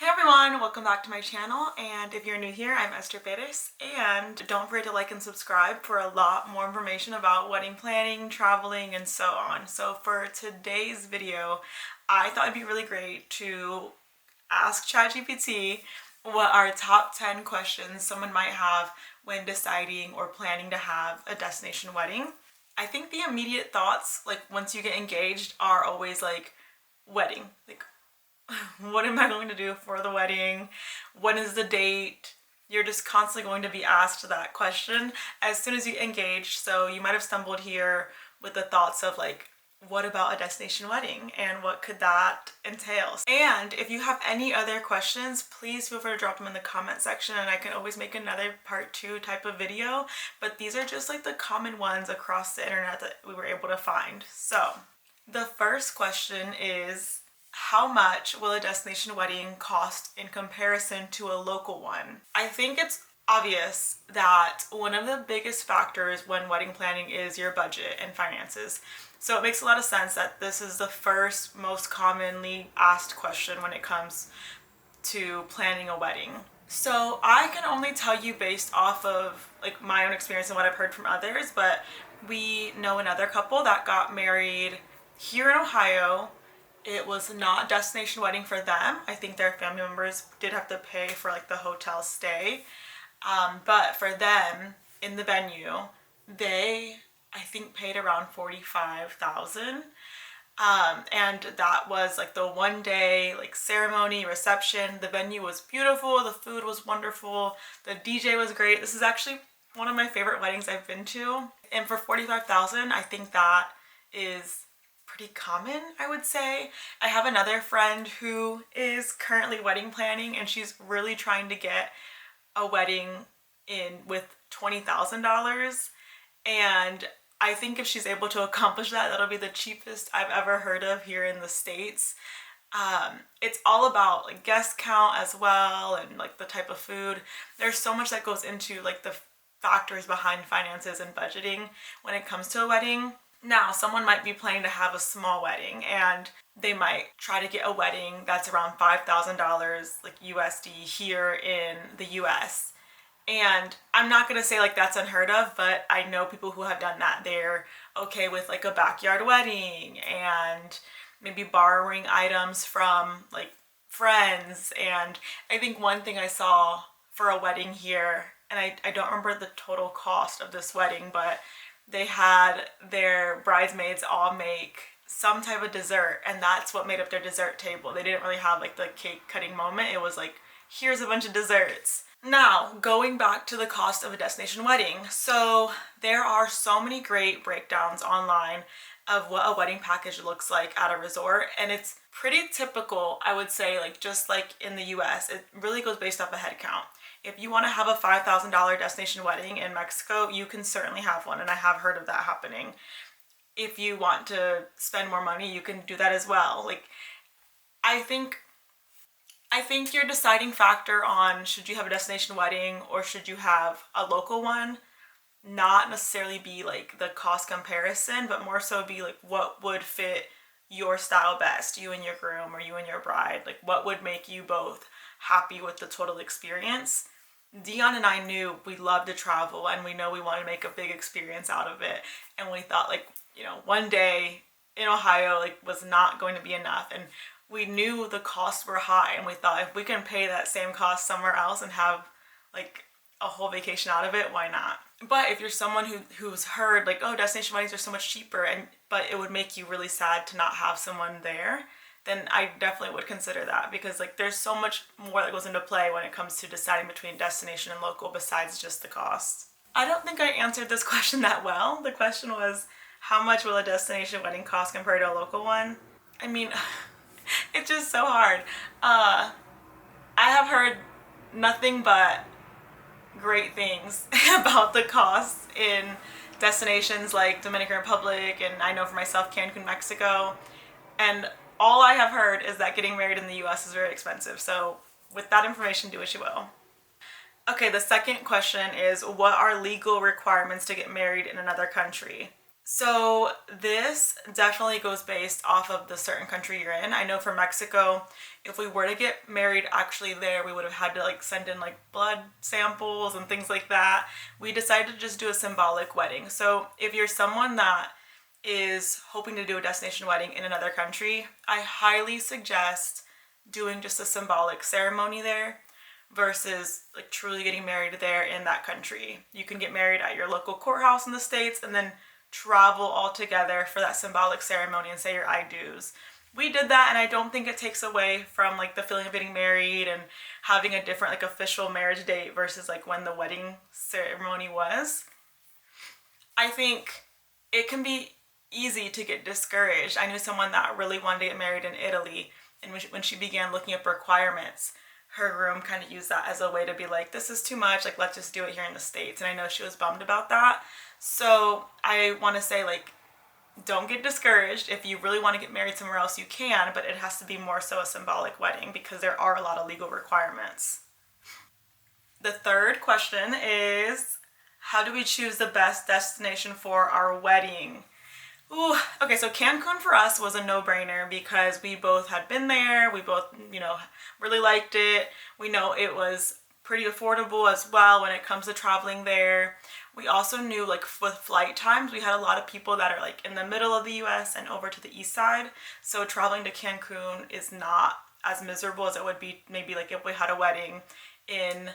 Hey everyone, welcome back to my channel, and if you're new here, I'm Esther Perez, and don't forget to like and subscribe for a lot more information about wedding planning, traveling, and so on. So for today's video, I thought it'd be really great to ask ChatGPT what are top 10 questions someone might have when deciding or planning to have a destination wedding. I think the immediate thoughts, like once you get engaged, are always like wedding. Like, what am I going to do for the wedding? When is the date? You're just constantly going to be asked that question as soon as you engage. So you might have stumbled here with the thoughts of like, what about a destination wedding and what could that entail? And if you have any other questions, please feel free to drop them in the comment section and I can always make another part 2 type of video. But these are just like the common ones across the internet that we were able to find. So the first question is, how much will a destination wedding cost in comparison to a local one? I think it's obvious that one of the biggest factors when wedding planning is your budget and finances. So it makes a lot of sense that this is the first most commonly asked question when it comes to planning a wedding. So I can only tell you based off of like my own experience and what I've heard from others, but we know another couple that got married here in Ohio. It was not a destination wedding for them. I think their family members did have to pay for like the hotel stay. But for them in the venue, they, I think, paid around $45,000. And that was like the one day like ceremony, reception. The venue was beautiful. The food was wonderful. The DJ was great. This is actually one of my favorite weddings I've been to. And for $45,000, I think that is pretty common, I would say. I have another friend who is currently wedding planning and she's really trying to get a wedding in with $20,000, and I think if she's able to accomplish that, that'll be the cheapest I've ever heard of here in the States. It's all about like guest count as well and like the type of food. There's so much that goes into like the factors behind finances and budgeting when it comes to a wedding. Now, someone might be planning to have a small wedding and they might try to get a wedding that's around $5,000 like USD here in the US. And I'm not going to say like that's unheard of, but I know people who have done that. They're okay with like a backyard wedding and maybe borrowing items from like friends. And I think one thing I saw for a wedding here, and I don't remember the total cost of this wedding, but they had their bridesmaids all make some type of dessert, and that's what made up their dessert table. They didn't really have like the cake cutting moment. It was like, here's a bunch of desserts. Now, going back to the cost of a destination wedding. So there are so many great breakdowns online of what a wedding package looks like at a resort, and it's pretty typical, I would say, like just like in the US, it really goes based off a head count. If you want to have a $5,000 destination wedding in Mexico, you can certainly have one, and I have heard of that happening. If you want to spend more money, you can do that as well. Like, I think your deciding factor on should you have a destination wedding or should you have a local one, not necessarily be like the cost comparison, but more so be like what would fit your style best, you and your groom or you and your bride. Like what would make you both happy with the total experience. Dion and I knew we loved to travel and we know we wanted to make a big experience out of it. And we thought like, you know, one day in Ohio like was not going to be enough. And we knew the costs were high and we thought if we can pay that same cost somewhere else and have like a whole vacation out of it, why not? But if you're someone who's heard like, oh, destination weddings are so much cheaper but it would make you really sad to not have someone there, then I definitely would consider that, because like there's so much more that goes into play when it comes to deciding between destination and local besides just the cost. I don't think I answered this question that well. The question was, how much will a destination wedding cost compared to a local one? I mean, it's just so hard. I have heard nothing but great things about the costs in destinations like Dominican Republic, and I know for myself Cancun, Mexico, and all I have heard is that getting married in the US is very expensive. So with that information, do what you will. Okay, the second question is, what are legal requirements to get married in another country? So this definitely goes based off of the certain country you're in. I know for Mexico, if we were to get married actually there, we would have had to like send in like blood samples and things like that. We decided to just do a symbolic wedding. So if you're someone that is hoping to do a destination wedding in another country, I highly suggest doing just a symbolic ceremony there versus like truly getting married there in that country. You can get married at your local courthouse in the States and then travel all together for that symbolic ceremony and say your I do's. We did that, and I don't think it takes away from like the feeling of getting married and having a different like official marriage date versus like when the wedding ceremony was. I think it can be easy to get discouraged. I knew someone that really wanted to get married in Italy, and when she began looking up requirements, her groom kind of used that as a way to be like, this is too much, like let's just do it here in the States. And I know she was bummed about that. So I want to say, like, don't get discouraged. If you really want to get married somewhere else, you can, but it has to be more so a symbolic wedding because there are a lot of legal requirements. The third question is, how do we choose the best destination for our wedding? Ooh, okay, so Cancun for us was a no-brainer because we both had been there. We both, really liked it. We know it was pretty affordable as well when it comes to traveling there. We also knew, like, with flight times, we had a lot of people that are like in the middle of the US and over to the east side. So traveling to Cancun is not as miserable as it would be maybe like if we had a wedding in,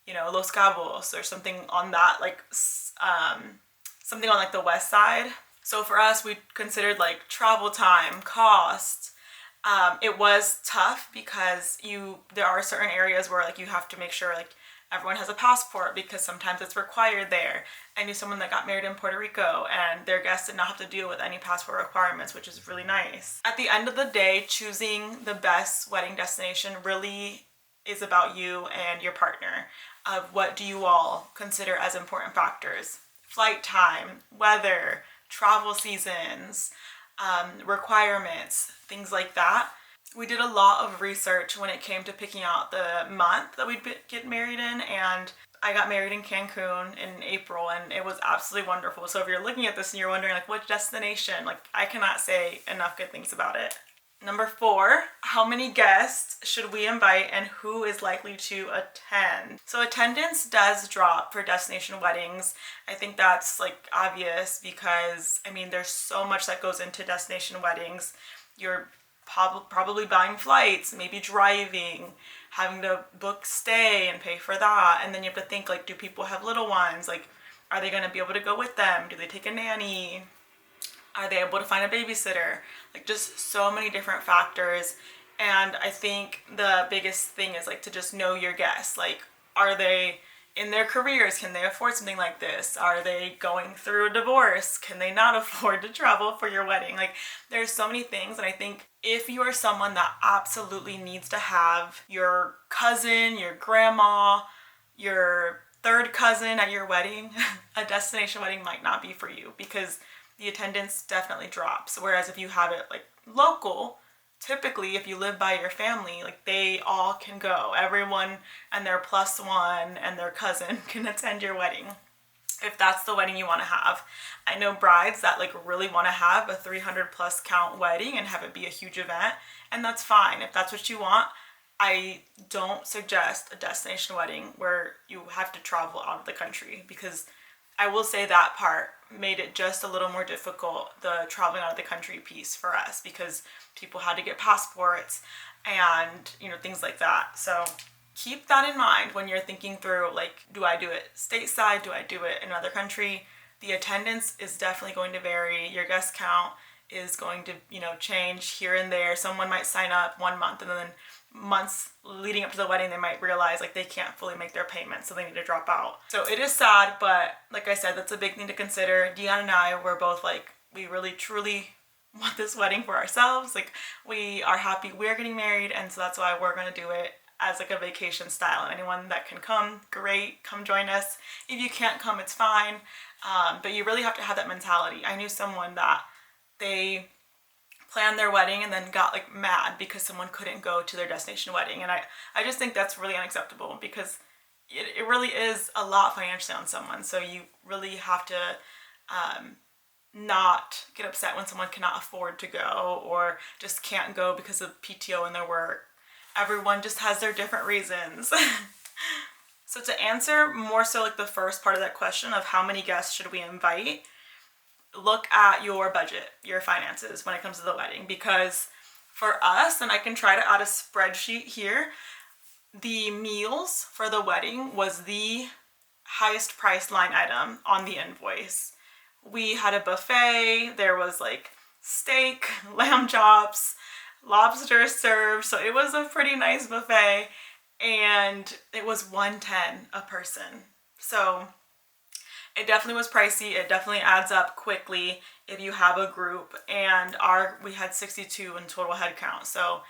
Los Cabos or something on that, like, something on like the west side. So for us, we considered like travel time, cost. It was tough because there are certain areas where like you have to make sure like everyone has a passport because sometimes it's required there. I knew someone that got married in Puerto Rico and their guests did not have to deal with any passport requirements, which is really nice. At the end of the day, choosing the best wedding destination really is about you and your partner. Of what do you all consider as important factors? Flight time, weather, travel seasons, requirements, things like that. We did a lot of research when it came to picking out the month that we'd get married in, and I got married in Cancun in April, and it was absolutely wonderful. So if you're looking at this and you're wondering like what destination, like I cannot say enough good things about it. Number 4, how many guests should we invite and who is likely to attend? So attendance does drop for destination weddings. I think that's like obvious because there's so much that goes into destination weddings. You're probably buying flights, maybe driving, having to book stay and pay for that. And then you have to think like, do people have little ones? Like, are they going to be able to go with them? Do they take a nanny? Are they able to find a babysitter? Like just so many different factors. And I think the biggest thing is like to just know your guests. Like, are they in their careers? Can they afford something like this? Are they going through a divorce? Can they not afford to travel for your wedding? Like there's so many things. And I think if you are someone that absolutely needs to have your cousin, your grandma, your third cousin at your wedding, a destination wedding might not be for you because the attendance definitely drops. Whereas if you have it like local, typically if you live by your family, like they all can go. Everyone and their +1 and their cousin can attend your wedding if that's the wedding you want to have. I know brides that like really want to have a 300+ count wedding and have it be a huge event, and that's fine. If that's what you want, I don't suggest a destination wedding where you have to travel out of the country, because I will say that part made it just a little more difficult, the traveling out of the country piece for us, because people had to get passports and things like that. So keep that in mind when you're thinking through like, do I do it stateside? Do I do it in another country? The attendance is definitely going to vary. Your guest count is going to change here and there. Someone might sign up 1 month and then months leading up to the wedding they might realize like they can't fully make their payments, so they need to drop out. So it is sad, but like I said, that's a big thing to consider. Dion and I were both like, we really truly want this wedding for ourselves. Like we are happy we're getting married, and so that's why we're going to do it as like a vacation style. And anyone that can come, great, come join us. If you can't come, it's fine. But you really have to have that mentality. I knew someone that they planned their wedding and then got like mad because someone couldn't go to their destination wedding. And I just think that's really unacceptable, because it really is a lot financially on someone. So you really have to not get upset when someone cannot afford to go or just can't go because of PTO in their work. Everyone just has their different reasons. So to answer more so like the first part of that question of how many guests should we invite, look at your budget, your finances when it comes to the wedding. Because for us, and I can try to add a spreadsheet here, the meals for the wedding was the highest price line item on the invoice. We had a buffet. There was like steak, lamb chops, lobster served. So it was a pretty nice buffet, and it was $110 a person. So it definitely was pricey. It definitely adds up quickly if you have a group, and we had 62 in total head count. So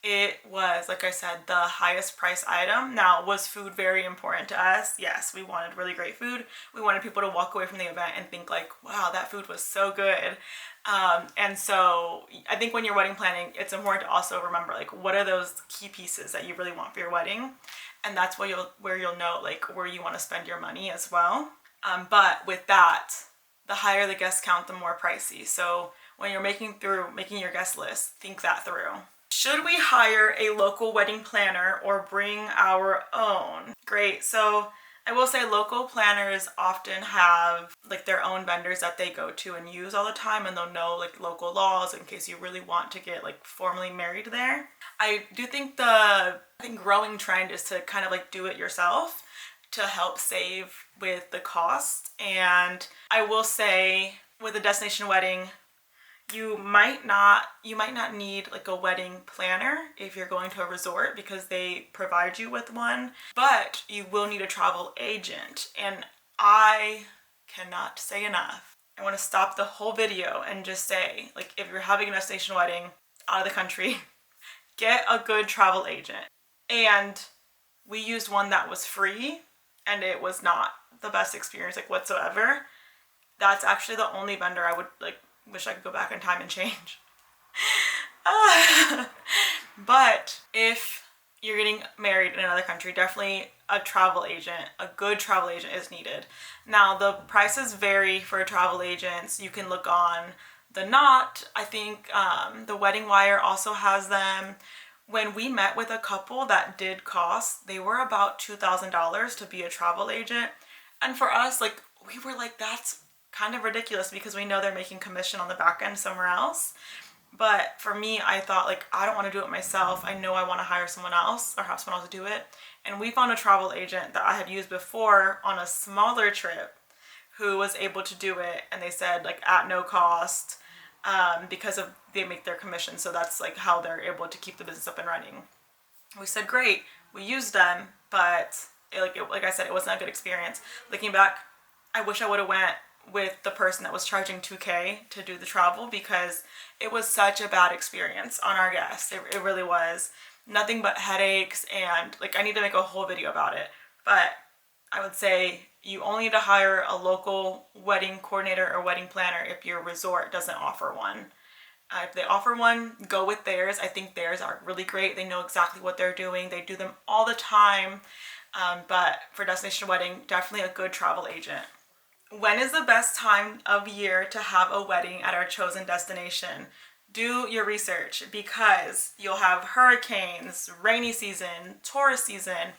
it was, like I said, the highest price item. Now, was food very important to us? Yes, we wanted really great food. We wanted people to walk away from the event and think like, wow, that food was so good. And so I think when you're wedding planning, it's important to also remember like, what are those key pieces that you really want for your wedding? And that's where you'll know like where you want to spend your money as well. But with that, the higher the guest count, the more pricey. So when you're making your guest list, think that through. Should we hire a local wedding planner or bring our own? Great. So I will say local planners often have like their own vendors that they go to and use all the time, and they'll know like local laws in case you really want to get like formally married there. I do think growing trend is to kind of like do it yourself to help save with the cost. And I will say with a destination wedding, you might not need like a wedding planner if you're going to a resort because they provide you with one, but you will need a travel agent. And I cannot say enough. I want to stop the whole video and just say, like, if you're having a destination wedding out of the country, get a good travel agent. And we used one that was free, and it was not the best experience like whatsoever. That's actually the only vendor I would like wish I could go back in time and change. But if you're getting married in another country, definitely a travel agent, a good travel agent is needed. Now the prices vary for travel agents. You can look on the Knot. I think the Wedding Wire also has them. When we met with a couple that did cost, they were about $2,000 to be a travel agent. And for us, like, we were like, that's kind of ridiculous because we know they're making commission on the back end somewhere else. But for me, I thought like, I don't want to do it myself. I know I want to hire someone else or have someone else do it. And we found a travel agent that I had used before on a smaller trip who was able to do it. And they said like at no cost because they make their commission. So that's like how they're able to keep the business up and running. We said, great, we used them, but like I said, it wasn't a good experience. Looking back, I wish I would have went with the person that was charging $2,000 to do the travel because it was such a bad experience on our guests. It really was. Nothing but headaches, and like I need to make a whole video about it. But I would say you only need to hire a local wedding coordinator or wedding planner if your resort doesn't offer one. If they offer one, go with theirs. I think theirs are really great. They know exactly what they're doing. They do them all the time. But for destination wedding, definitely a good travel agent. When is the best time of year to have a wedding at our chosen destination? Do your research because you'll have hurricanes, rainy season, tourist season.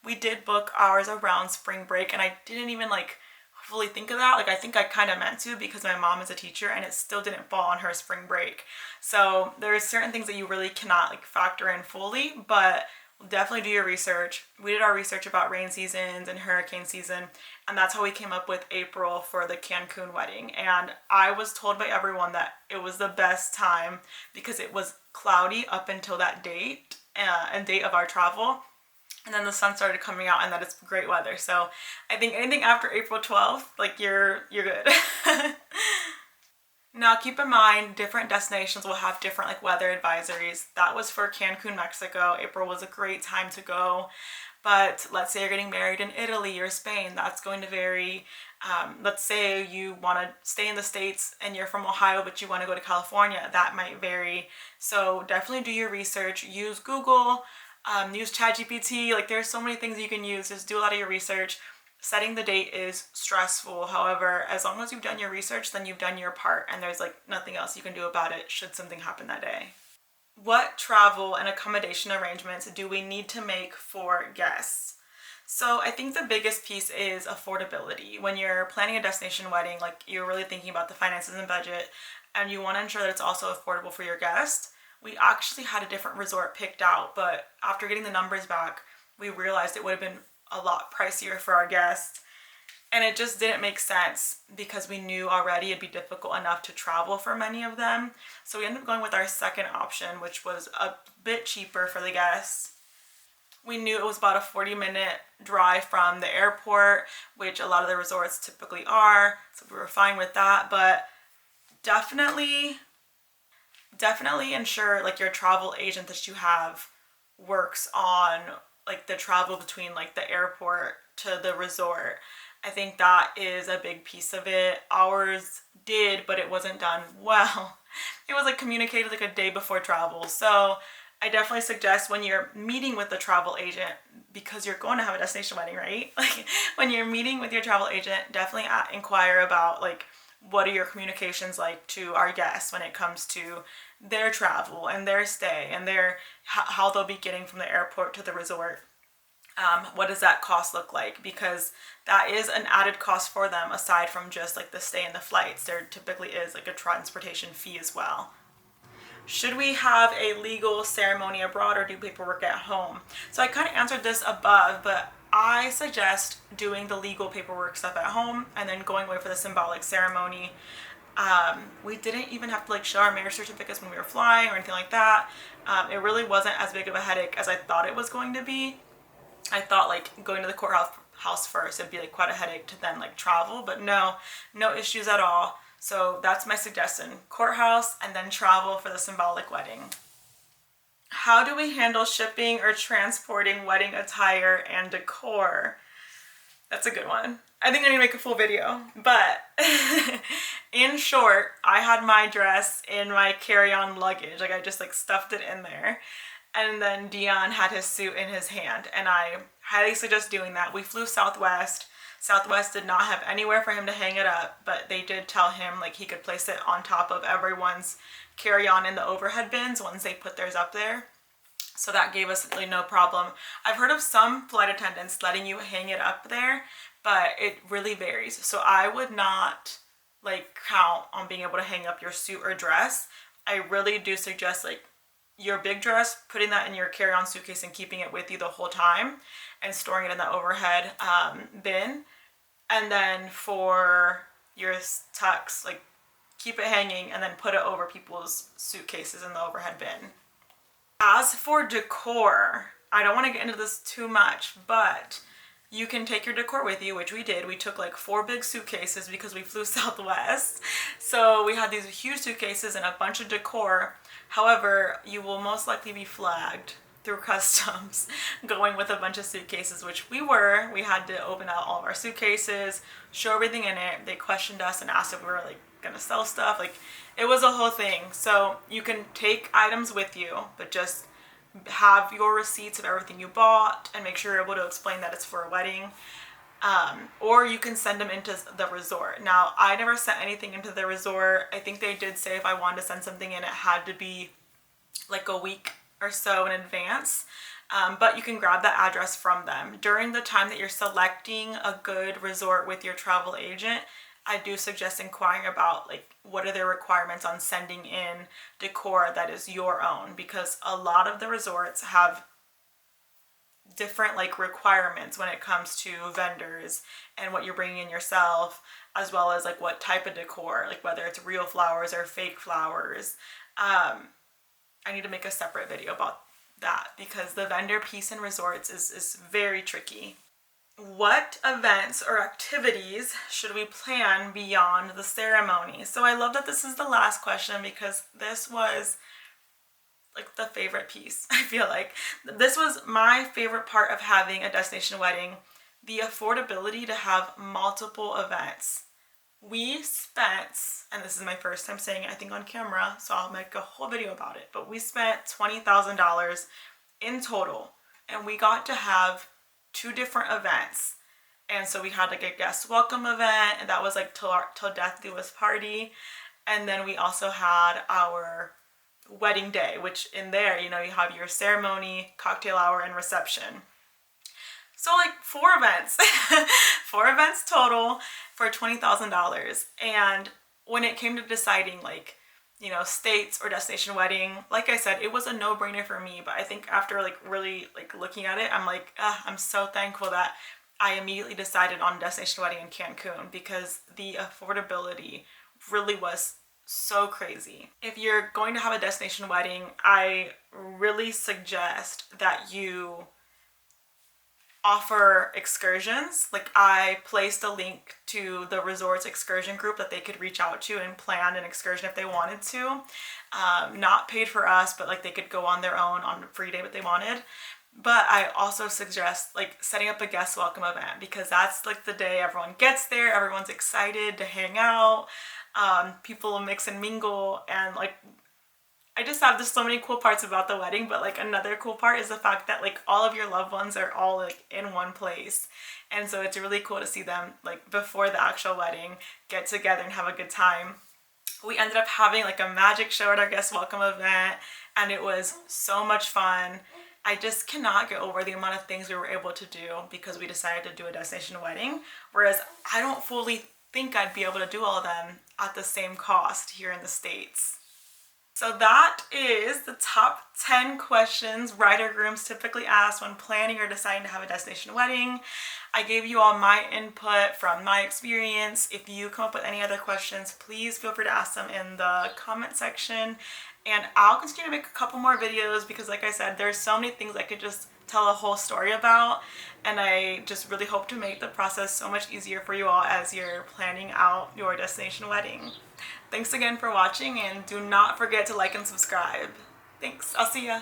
We did book ours around spring break, and I didn't even like fully think of that. Like I think I kind of meant to because my mom is a teacher and it still didn't fall on her spring break. So there's certain things that you really cannot like factor in fully, but definitely do your research. We did our research about rain seasons and hurricane season, and that's how we came up with April for the Cancun wedding. And I was told by everyone that it was the best time because it was cloudy up until that date and date of our travel. And then the sun started coming out, and that it's great weather. So I think anything after April 12th, like you're good. Now keep in mind, different destinations will have different like weather advisories. That was for Cancun, Mexico. April was a great time to go. But let's say you're getting married in Italy or Spain, that's going to vary. Let's say you want to stay in the States and you're from Ohio, but you want to go to California, that might vary. So definitely do your research. Use Google, use ChatGPT. Like there's so many things you can use. Just do a lot of your research. Setting the date is stressful. However, as long as you've done your research, then you've done your part, and there's like nothing else you can do about it should something happen that day. What travel and accommodation arrangements do we need to make for guests? So I think the biggest piece is affordability. When you're planning a destination wedding, like you're really thinking about the finances and budget, and you want to ensure that it's also affordable for your guest. We actually had a different resort picked out, but after getting the numbers back, we realized it would have been a lot pricier for our guests. And it just didn't make sense because we knew already it'd be difficult enough to travel for many of them. So we ended up going with our second option, which was a bit cheaper for the guests. We knew it was about a 40-minute drive from the airport, which a lot of the resorts typically are. So we were fine with that, but definitely ensure like your travel agent that you have works on like the travel between like the airport to the resort. I think that is a big piece of it. Ours did, but it wasn't done well. It was like communicated like a day before travel. So I definitely suggest when you're meeting with the travel agent, because you're going to have a destination wedding, right? Like when you're meeting with your travel agent, definitely inquire about like what are your communications like to our guests when it comes to their travel and their stay and their how they'll be getting from the airport to the resort. What does that cost look like? Because that is an added cost for them aside from just like the stay and the flights. There typically is like a transportation fee as well. Should we have a legal ceremony abroad or do paperwork at home? So I kind of answered this above, but I suggest doing the legal paperwork stuff at home and then going away for the symbolic ceremony. We didn't even have to like show our marriage certificates when we were flying or anything like that. It really wasn't as big of a headache as I thought it was going to be. I thought like going to the courthouse first, it'd be like quite a headache to then like travel, but no issues at all. So that's my suggestion, courthouse and then travel for the symbolic wedding. How do we handle shipping or transporting wedding attire and decor? That's a good one. I think I need to make a full video, but in short, I had my dress in my carry-on luggage. Like I just like stuffed it in there. And then Dion had his suit in his hand, and I highly suggest doing that. We flew Southwest. Southwest did not have anywhere for him to hang it up, but they did tell him like he could place it on top of everyone's carry-on in the overhead bins once they put theirs up there. So that gave us really no problem. I've heard of some flight attendants letting you hang it up there, but it really varies. So I would not like count on being able to hang up your suit or dress. I really do suggest like your big dress, putting that in your carry-on suitcase and keeping it with you the whole time and storing it in the overhead bin. And then for your tux, like keep it hanging and then put it over people's suitcases in the overhead bin. As for decor, I don't want to get into this too much, but you can take your decor with you, which we did. We took like 4 big suitcases because we flew Southwest. So we had these huge suitcases and a bunch of decor. However, you will most likely be flagged through customs going with a bunch of suitcases, which we were. We had to open out all of our suitcases, show everything in it. They questioned us and asked if we were like gonna sell stuff. Like it was a whole thing. So you can take items with you, but just have your receipts of everything you bought and make sure you're able to explain that it's for a wedding. Or you can send them into the resort. Now, I never sent anything into the resort. I think they did say if I wanted to send something in, it had to be like a week or so in advance. But you can grab that address from them. During the time that you're selecting a good resort with your travel agent, I do suggest inquiring about like what are their requirements on sending in decor that is your own, because a lot of the resorts have different like requirements when it comes to vendors and what you're bringing in yourself, as well as like what type of decor, like whether it's real flowers or fake flowers. I need to make a separate video about that because the vendor piece in resorts is very tricky. What events or activities should we plan beyond the ceremony? So I love that this is the last question because this was like the favorite piece. I feel like this was my favorite part of having a destination wedding, the affordability to have multiple events. We spent, and this is my first time saying it, I think on camera, so I'll make a whole video about it, but we spent $20,000 in total, and we got to have 2 different events. And so we had like a guest welcome event, and that was like till death do us party. And then we also had our wedding day, which in there, you know, you have your ceremony, cocktail hour, and reception. So like 4 events, 4 events total for $20,000. And when it came to deciding like, you know, states or destination wedding, like I said, it was a no-brainer for me. But I think after like really like looking at it, I'm like, I'm so thankful that I immediately decided on destination wedding in Cancun because the affordability really was so crazy. If you're going to have a destination wedding, I really suggest that you offer excursions. Like I placed a link to the resort's excursion group that they could reach out to and plan an excursion if they wanted to. Not paid for us, but like they could go on their own on a free day if they wanted. But I also suggest like setting up a guest welcome event because that's like the day everyone gets there, everyone's excited to hang out, people will mix and mingle, and like I just have just so many cool parts about the wedding. But like another cool part is the fact that like all of your loved ones are all like in one place, and so it's really cool to see them like before the actual wedding get together and have a good time. We ended up having like a magic show at our guest welcome event, and it was so much fun. I just cannot get over the amount of things we were able to do because we decided to do a destination wedding, whereas I don't fully think I'd be able to do all of them at the same cost here in the States. So that is the top 10 questions bride or grooms typically ask when planning or deciding to have a destination wedding. I gave you all my input from my experience. If you come up with any other questions, please feel free to ask them in the comment section. And I'll continue to make a couple more videos because like I said, there's so many things I could just tell a whole story about. And I just really hope to make the process so much easier for you all as you're planning out your destination wedding. Thanks again for watching, and do not forget to like and subscribe. Thanks. I'll see ya.